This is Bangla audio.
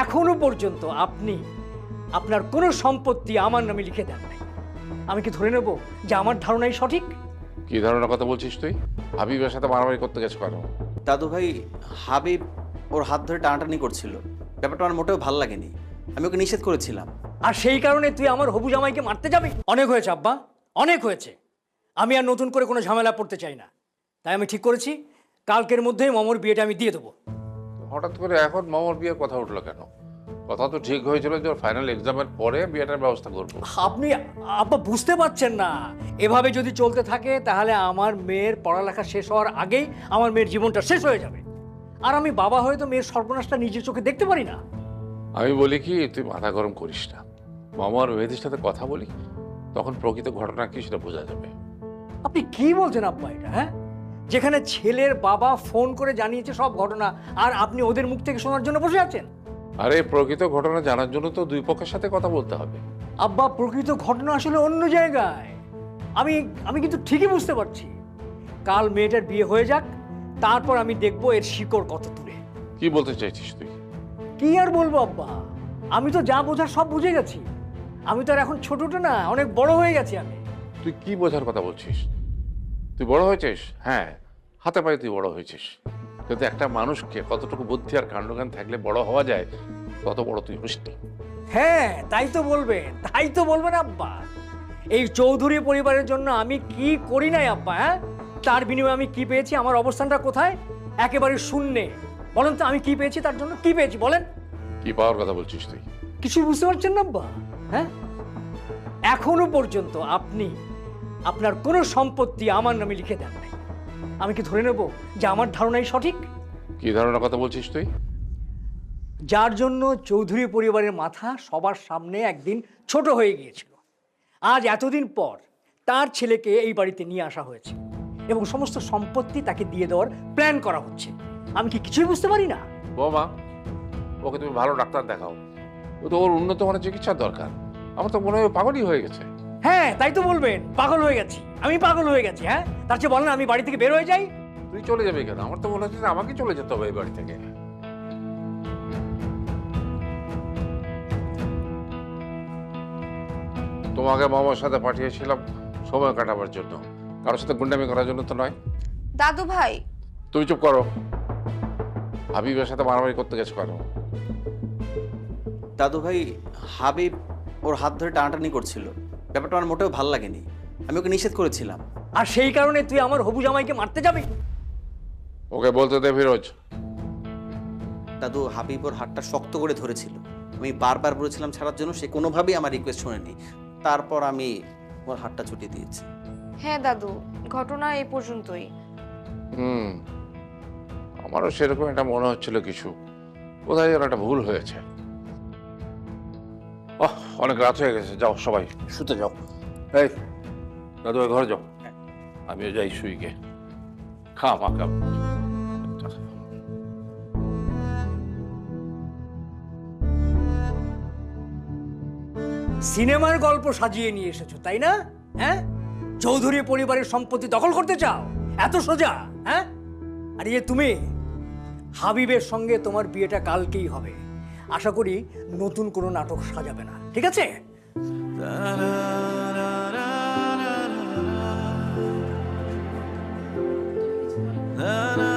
এখনো পর্যন্ত আপনি আপনার কোনো সম্পত্তি আমার নামে লিখে দেন নাই। আমি কি ধরে নেব যে আমার ধারণাই সঠিক? কি ধরনের কথা বলছিস তুই? হাবিবের সাথে মারামারি করতে গেছো কেন? দাদু ভাই, হাবিব ওর হাত ধরে টানাটানি করছিল, ব্যাপারটা আমার মোটেও ভালো লাগেনি। আমি ওকে নিষেধ করেছিলাম। আর সেই কারণে তুই আমার হবু জামাইকে মারতে যাবি? অনেক হয়েছে আব্বা, অনেক হয়েছে। আমি আর নতুন করে কোনো ঝামেলা পড়তে চাই না। তাই আমি ঠিক করেছি কালকের মধ্যেই মমর বিয়েটা আমি দিয়ে দেবো। হঠাৎ করে এখন মামার বিয়ের কথা উঠলো কেন? কথা তো ঠিক হয়েছিল যে ফাইনাল এক্সামের পরে বিয়েটার ব্যবস্থা করবো। আপনি আব্বা বুঝতে পারছেন না, এভাবে যদি চলতে থাকে তাহলে আমার মেয়ের পড়ালেখা শেষ হওয়ার আগেই আমার মেয়ের জীবনটা শেষ হয়ে যাবে। আর আমি বাবা হয়ে তো মেয়ের সর্বনাশটা নিজের চোখে দেখতে পারি না। আমি বলি কি, তুই মাথা গরম করিস না। মামার মেয়েদের সাথে কথা বলি, তখন প্রকৃত ঘটনা কি সেটা বোঝা যাবে। আপনি কি বলছেন আব্বা এটা? হ্যাঁ, যেখানে ছেলের বাবা ফোন করে জানিয়েছে সব ঘটনা, আর আপনি ওদের মুখ থেকে শোনার জন্য বসে আছেন। আরে প্রকৃত ঘটনা জানার জন্য তো দুই পক্ষের সাথে কথা বলতে হবে। আব্বা, প্রকৃত ঘটনা আসলে অন্য জায়গায়। আমি আমি কিন্তু ঠিকই বুঝতে পারছি। কাল মেয়েটার বিয়ে হয়ে যাক, তারপর আমি দেখবো এর শিকড় কত দূরে। কি বলতে চাইছিস তুই? কি আর বলবো আব্বা, আমি তো যা বোঝার সব বুঝে গেছি। আমি তো আর এখন ছোটটা না, অনেক বড় হয়ে গেছি আমি। তুই কি বোঝার কথা বলছিস? তুই বড় হয়েছিস, হ্যাঁ, হাতে পায়ে তুই বড় হয়েছিস, কিন্তু একটা মানুষকে কতটুকু বুদ্ধি আর কাণ্ডজ্ঞান থাকলে বড় হওয়া যায়, তত বড় তুই হসনি। হ্যাঁ, তাই তো বলবেন আব্বা। এই চৌধুরী পরিবারের জন্য আমি কি করি নাই আব্বা? হ্যাঁ, তার বিনিময়ে আমি কি পেয়েছি? আমার অবস্থানটা কোথায়? একেবারে শূন্যে। বলেন তো, আমি কি পেয়েছি? তার জন্য কি পেয়েছি বলেন? কি পাওয়ার কথা বলছিস তুই? কিছুই বুঝতে পারছেন না আব্বা? হ্যাঁ, এখনো পর্যন্ত আপনি আপনার কোনো সম্পত্তি আমার নামে লিখে দেন নাই। আমি কি ধরে নেব যে আমার ধারণাই সঠিক? কি ধরনের কথা বলছিস তুই? যার জন্য চৌধুরী পরিবারের মাথা সবার সামনে একদিন ছোট হয়ে গিয়েছিল, আজ এতদিন পর তার ছেলেকে এই বাড়িতে নিয়ে আসা হয়েছে এবং সমস্ত সম্পত্তি তাকে দিয়ে দেওয়ার প্ল্যান করা হচ্ছে। আমি কি কিছুই বুঝতে পারি না? বৌমা, ওকে তুমি ভালো ডাক্তার দেখাও, ও তো ওর উন্নত মানের চিকিৎসার দরকার। আমার তো মনে হয় ও পাগলই হয়ে গেছে। হ্যাঁ, তাই তো বলবেন, পাগল হয়ে গেছি, আমি পাগল হয়ে গেছি। হ্যাঁ, তার চেয়ে বলেন আমি বাড়ি থেকে বের হয়ে যাই। তুই চলে যাবি কেন? আমার তো মনে হচ্ছে যে আমাকে চলে যেতে হবে এই বাড়ি থেকে। তোমাকে মামার সাথে পাঠিয়েছিলাম সময় কাটাবার জন্য, কারোর সাথে গুন্ডামি করার জন্য তো নয়। দাদু ভাই, তুমি চুপ করো। হাবিবের সাথে মারামারি করতে গেছো কেন? দাদু ভাই, হাবিব ওর হাত ধরে টানাটানি করছিল, ব্যাপারটা আমার মোটেও ভালো লাগেনি। আমি ওকে নিষেধ করেছিলাম। আর সেই কারণে তুই আমার হবু জামাইকে মারতে যাবি? ওকে বলতে দে ফিরোজ। দাদু, হাবিব ওর হাতটা শক্ত করে ধরেছিল। আমি বারবার বলেছিলাম ছাড়ার জন্য, সে কোনোভাবেই আমার রিকোয়েস্ট শোনেনি। তারপর আমি ওর হাতটা ছুটিয়ে দিয়েছি। হ্যাঁ দাদু, ঘটনা এই পর্যন্তই। আমারও সেরকম একটা মনে হচ্ছিল কিছু, কোথায় যেন একটা ভুল হয়েছে। অনেক রাত হয়ে গেছে, যাও সবাই শুতে যাও। এই দাদু ভাই, ঘরে যাও, আমিও যাই শুইকে। খা মা খা। সিনেমার গল্প সাজিয়ে নিয়ে এসেছো, তাই না? হ্যাঁ, চৌধুরী পরিবারের সম্পত্তি দখল করতে চাও? এত সোজা? হ্যাঁ, আর তুমি হাবিবের সঙ্গে তোমার বিয়েটা কালকেই হবে। আশা করি নতুন কোনো নাটক সাজাবে না, ঠিক আছে? na na